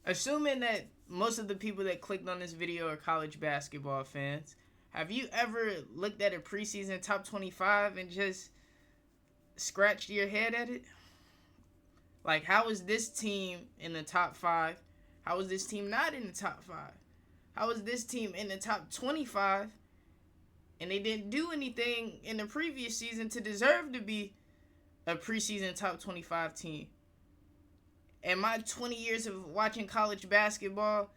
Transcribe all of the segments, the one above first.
Assuming that most of the people that clicked on this video are college basketball fans, have you ever looked at a preseason top 25 and just scratched your head at it? Like, how is this team in the top 5? How is this team not in the top 5? How is this team in the top 25 and they didn't do anything in the previous season to deserve to be a preseason top 25 team? In my 20 years of watching college basketball,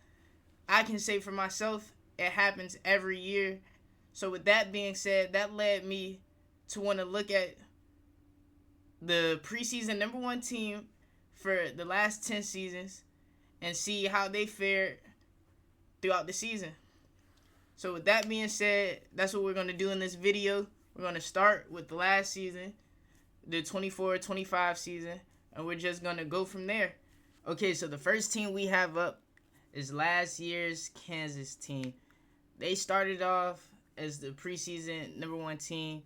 I can say for myself, it happens every year. So with that being said, that led me to want to look at the preseason number 1 team for the last 10 seasons and see how they fared throughout the season. So with that being said, that's what we're going to do in this video. We're going to start with the last season, the 24-25 season, and we're just going to go from there. Okay, so the first team we have up is last year's Kansas team. They started off as the preseason number 1 team,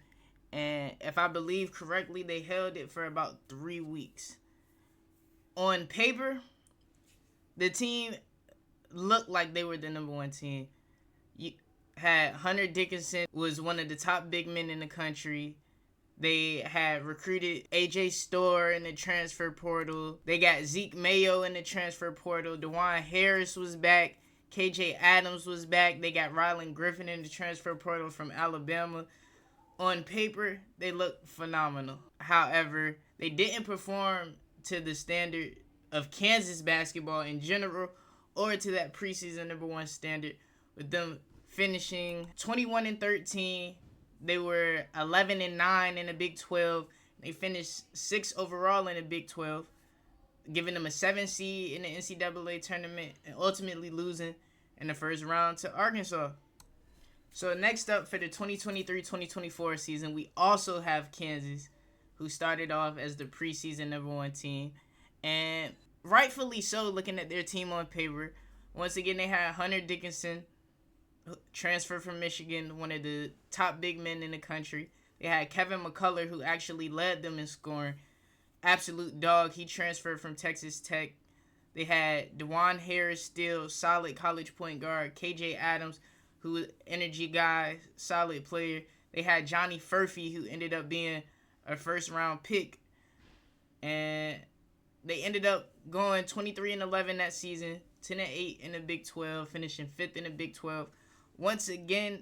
and if I believe correctly, they held it for about 3 weeks. On paper, the team looked like they were the number 1 team. You had Hunter Dickinson, was one of the top big men in the country. They had recruited AJ Storr in the transfer portal. They got Zeke Mayo in the transfer portal. DeJuan Harris was back. KJ Adams was back. They got Rylan Griffin in the transfer portal from Alabama. On paper, they look phenomenal. However, they didn't perform to the standard of Kansas basketball in general or to that preseason number 1 standard, with them finishing 21-13. They were 11-9 in the Big 12. They finished 6th overall in the Big 12, giving them a 7 seed in the NCAA tournament and ultimately losing in the first round to Arkansas. So next up for the 2023-2024 season, we also have Kansas, who started off as the preseason number 1 team. And rightfully so, looking at their team on paper. Once again, they had Hunter Dickinson, transferred from Michigan, one of the top big men in the country. They had Kevin McCullough, who actually led them in scoring. Absolute dog. He transferred from Texas Tech. They had DeJuan Harris, still solid college point guard. KJ Adams, who was energy guy, solid player. They had Johnny Furphy, who ended up being a first-round pick. And they ended up going 23-11 that season, 10-8 in the Big 12, finishing 5th in the Big 12. Once again,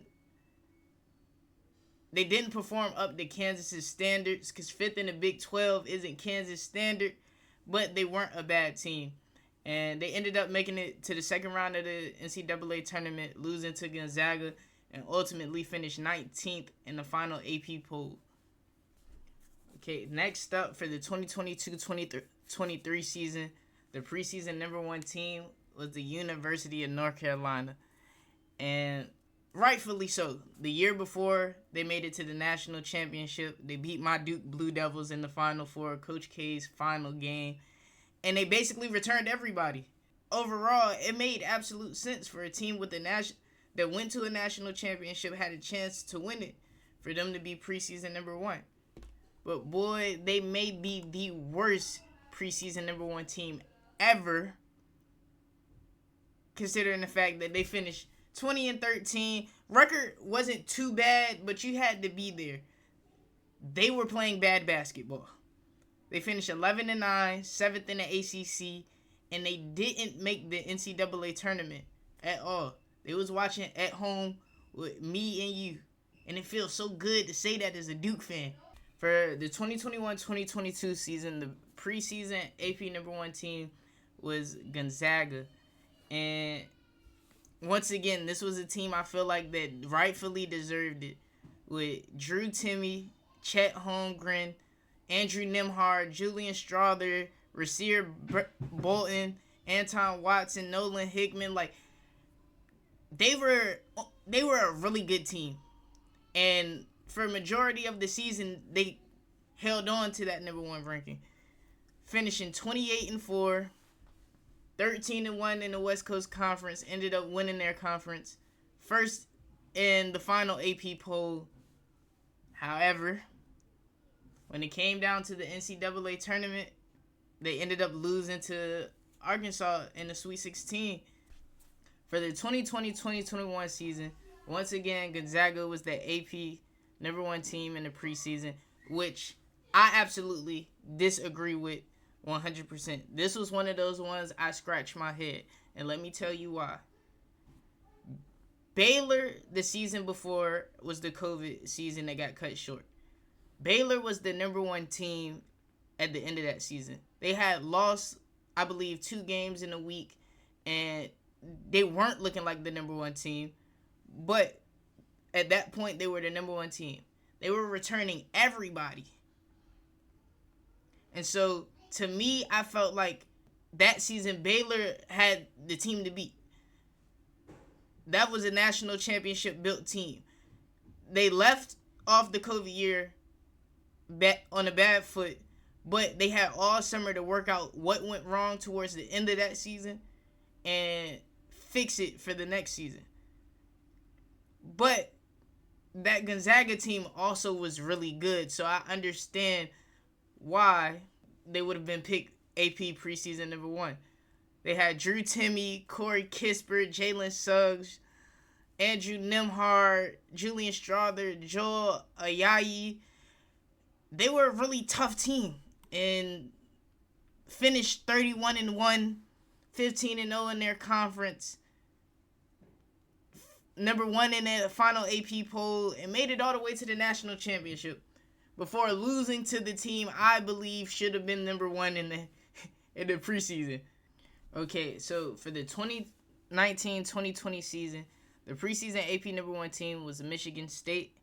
they didn't perform up to Kansas's standards because 5th in the Big 12 isn't Kansas standard, but they weren't a bad team. And they ended up making it to the second round of the NCAA tournament, losing to Gonzaga, and ultimately finished 19th in the final AP poll. Okay, next up for the 2022-23 season, the preseason number 1 team was the University of North Carolina. And rightfully so. The year before, they made it to the national championship. They beat my Duke Blue Devils in the Final Four, Coach K's final game. And they basically returned everybody. Overall, it made absolute sense for a team with that went to a national championship, had a chance to win it, for them to be preseason number 1. But boy, they may be the worst preseason number 1 team ever, considering the fact that they finished 20-13. Record wasn't too bad, but you had to be there. They were playing bad basketball. They finished 11-9, 7th in the ACC, and they didn't make the NCAA tournament at all. They was watching at home with me and you, and it feels so good to say that as a Duke fan. For the 2021-2022 season, the preseason AP number 1 team was Gonzaga. And once again, this was a team I feel like that rightfully deserved it, with Drew Timme, Chet Holmgren, Andrew Nembhard, Julian Strawther, Rasir Bolton, Anton Watson, Nolan Hickman. Like, they were a really good team. And for a majority of the season, they held on to that number 1 ranking, finishing 28-4, 13-1 in the West Coast Conference, ended up winning their conference, first in the final AP poll. However, when it came down to the NCAA tournament, they ended up losing to Arkansas in the Sweet 16. For the 2020-2021 season, once again, Gonzaga was the AP number one team in the preseason, which I absolutely disagree with 100%. This was one of those ones I scratched my head, and let me tell you why. Baylor, the season before, was the COVID season that got cut short. Baylor was the number one team at the end of that season. They had lost, I believe, 2 games in a week, and they weren't looking like the number one team. But at that point, they were the number one team. They were returning everybody. And so, to me, I felt like that season, Baylor had the team to beat. That was a national championship built team. They left off the COVID year on a bad foot, but they had all summer to work out what went wrong towards the end of that season and fix it for the next season. But that Gonzaga team also was really good, so I understand why they would have been picked AP preseason number one. They had Drew Timme, Corey Kispert, Jalen Suggs, Andrew Nembhard, Julian Strother, Joel Ayayi. They were a really tough team and finished 31-1, 15-0 in their conference. Number one in the final AP poll, and made it all the way to the national championship before losing to the team I believe should have been number one in the preseason. Okay, so for the 2019-2020 season, the preseason AP number one team was Michigan State.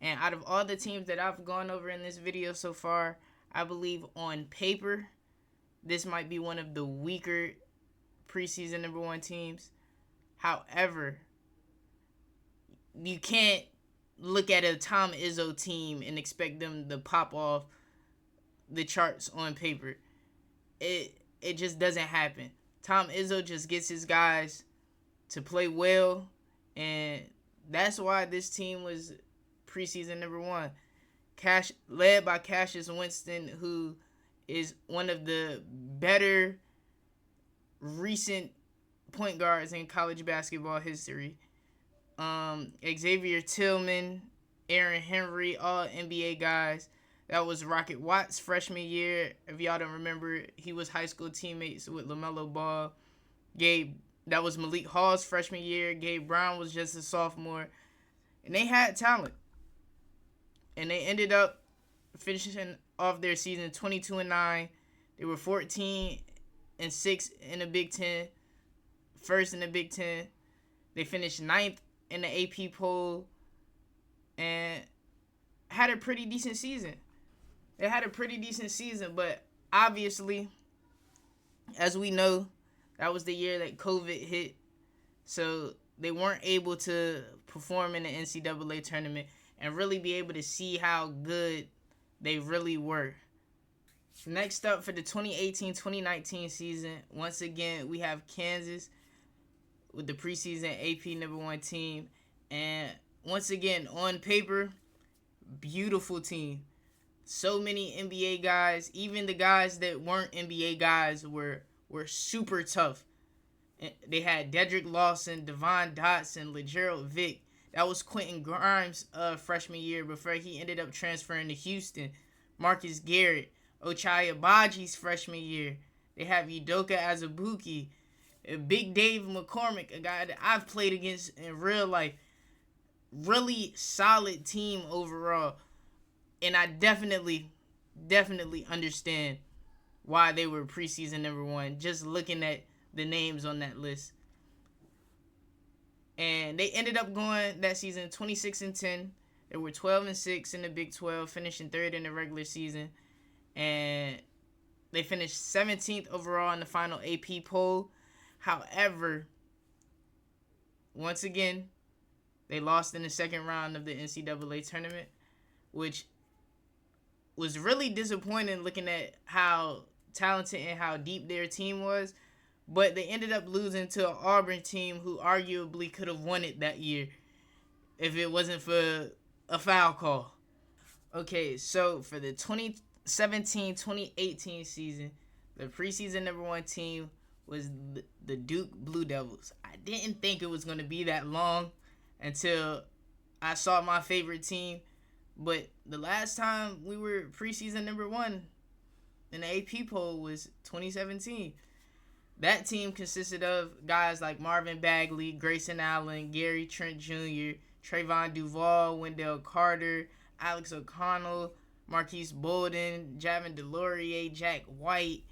And out of all the teams that I've gone over in this video so far, I believe on paper, this might be one of the weaker preseason number one teams. However, you can't look at a Tom Izzo team and expect them to pop off the charts on paper. It just doesn't happen. Tom Izzo just gets his guys to play well, and that's why this team was preseason number one. Led by Cassius Winston, who is one of the better recent point guards in college basketball history. Xavier Tillman, Aaron Henry, all NBA guys. That was Rocket Watts' freshman year. If y'all don't remember, he was high school teammates with LaMelo Ball. That was Malik Hall's freshman year. Gabe Brown was just a sophomore. And they had talent. And they ended up finishing off their season 22-9. They were 14-6 in the Big Ten. First in the Big Ten. They finished 9th in the AP poll. And had a pretty decent season. But obviously, as we know, that was the year that COVID hit. So they weren't able to perform in the NCAA tournament and really be able to see how good they really were. Next up for the 2018-2019 season, once again, we have Kansas with the preseason AP number one team. And once again, on paper, beautiful team. So many NBA guys, even the guys that weren't NBA guys were super tough. They had Dedrick Lawson, Devon Dotson, LeGerald Vick. That was Quentin Grimes' freshman year before he ended up transferring to Houston. Marcus Garrett, Ochai Agbaji's freshman year. They have Udoka Azubuike, Big Dave McCormick, a guy that I've played against in real life. Really solid team overall. And I definitely understand why they were preseason number one, just looking at the names on that list. And they ended up going that season 26-10. They were 12-6 in the Big 12, finishing third in the regular season. And they finished 17th overall in the final AP poll. However, once again, they lost in the second round of the NCAA tournament, which was really disappointing looking at how talented and how deep their team was. But they ended up losing to an Auburn team who arguably could have won it that year if it wasn't for a foul call. Okay, so for the 2017-2018 season, the preseason number one team was the Duke Blue Devils. I didn't think it was going to be that long until I saw my favorite team. But the last time we were preseason number 1 in the AP poll was 2017. That team consisted of guys like Marvin Bagley, Grayson Allen, Gary Trent Jr., Trayvon Duval, Wendell Carter, Alex O'Connell, Marquise Bolden, Javin DeLaurier, Jack White.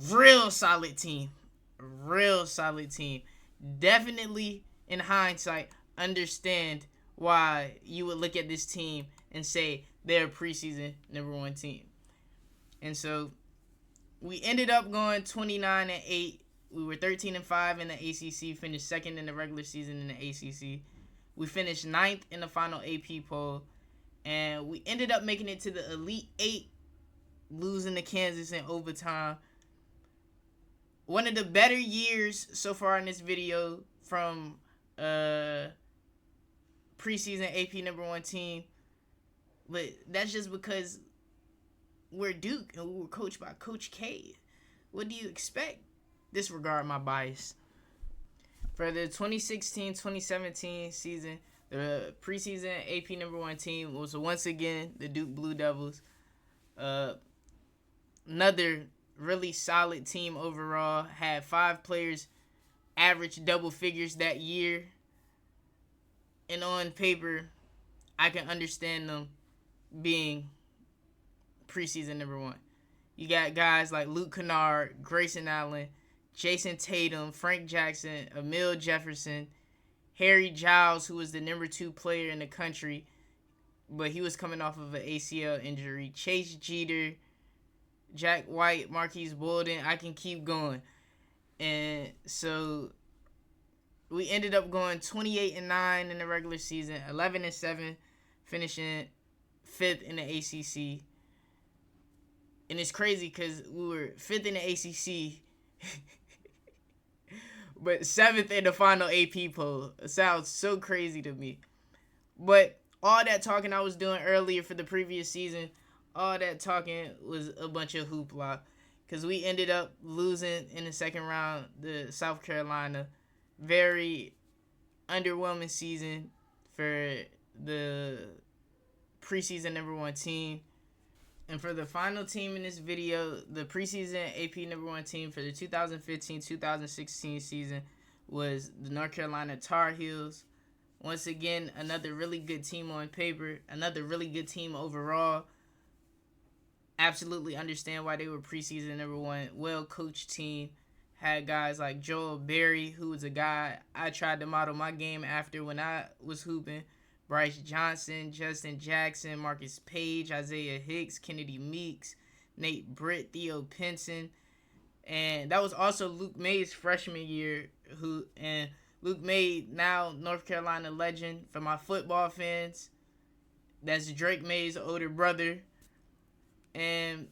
Real solid team. Real solid team. Definitely, in hindsight, understand why you would look at this team and say they're a preseason number 1 team. And so we ended up going 29-8. We were 13-5 in the ACC, finished second in the regular season in the ACC. We finished 9th in the final AP poll, and we ended up making it to the Elite 8, losing to Kansas in overtime. One of the better years so far in this video from preseason AP number 1 team, but that's just because we're Duke and we were coached by Coach K. What do you expect? Disregard my bias. For the 2016-2017 season, the preseason AP number 1 team was once again the Duke Blue Devils. Another really solid team overall. Had 5 players average double figures that year. And on paper, I can understand them being preseason number 1. You got guys like Luke Kennard, Grayson Allen, Jason Tatum, Frank Jackson, Emil Jefferson, Harry Giles, who was the number 2 player in the country, but he was coming off of an ACL injury, Chase Jeter, Jack White, Marquise Bolden. I can keep going. And so we ended up going 28-9 in the regular season, 11-7, finishing 5th in the ACC. And it's crazy because we were 5th in the ACC, but 7th in the final AP poll. It sounds so crazy to me. But all that talking I was doing earlier for the previous season, all that talking was a bunch of hoopla. Because we ended up losing in the second round to South Carolina. Very underwhelming season for the preseason number 1 team. And for the final team in this video, the preseason AP number 1 team for the 2015-2016 season was the North Carolina Tar Heels. Once again, another really good team on paper, another really good team overall. Absolutely understand why they were preseason number 1. Well-coached team. Had guys like Joel Berry, who was a guy I tried to model my game after when I was hooping. Bryce Johnson, Justin Jackson, Marcus Page, Isaiah Hicks, Kennedy Meeks, Nate Britt, Theo Pinson. And that was also Luke May's freshman year. And Luke May, now North Carolina legend. For my football fans, that's Drake May's older brother. And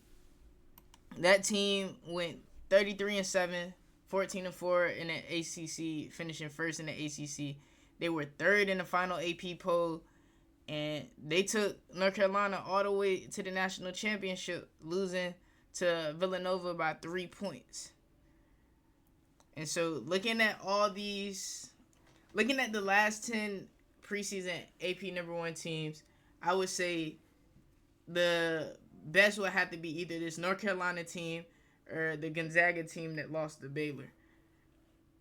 that team went 33-7, 14-4 in the ACC, finishing 1st in the ACC. They were 3rd in the final AP poll, and they took North Carolina all the way to the national championship, losing to Villanova by 3 points. And so looking at the last 10 preseason AP number 1 teams, I would say the best would have to be either this North Carolina team or the Gonzaga team that lost to Baylor.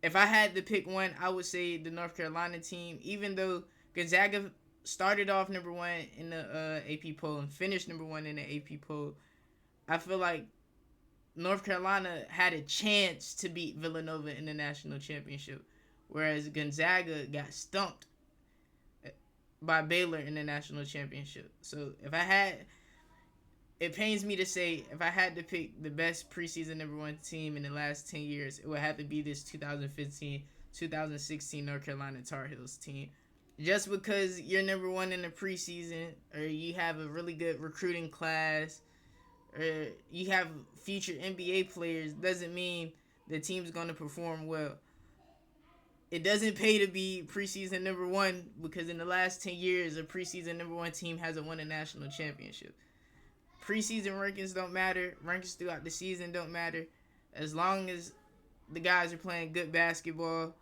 If I had to pick one, I would say the North Carolina team, even though Gonzaga started off number 1 in the AP poll and finished number 1 in the AP poll. I feel like North Carolina had a chance to beat Villanova in the national championship, whereas Gonzaga got stumped by Baylor in the national championship. So it pains me to say, if I had to pick the best preseason number 1 team in the last 10 years, it would have to be this 2015-2016 North Carolina Tar Heels team. Just because you're number 1 in the preseason, or you have a really good recruiting class, or you have future NBA players, doesn't mean the team's going to perform well. It doesn't pay to be preseason number 1, because in the last 10 years, a preseason number 1 team hasn't won a national championship. Preseason rankings don't matter. Rankings throughout the season don't matter. As long as the guys are playing good basketball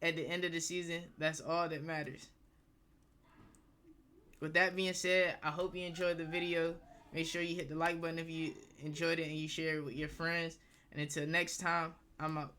at the end of the season. That's all that matters. With that being said, I hope you enjoyed the video. Make sure you hit the like button if you enjoyed it and you share it with your friends. And until next time, I'm out.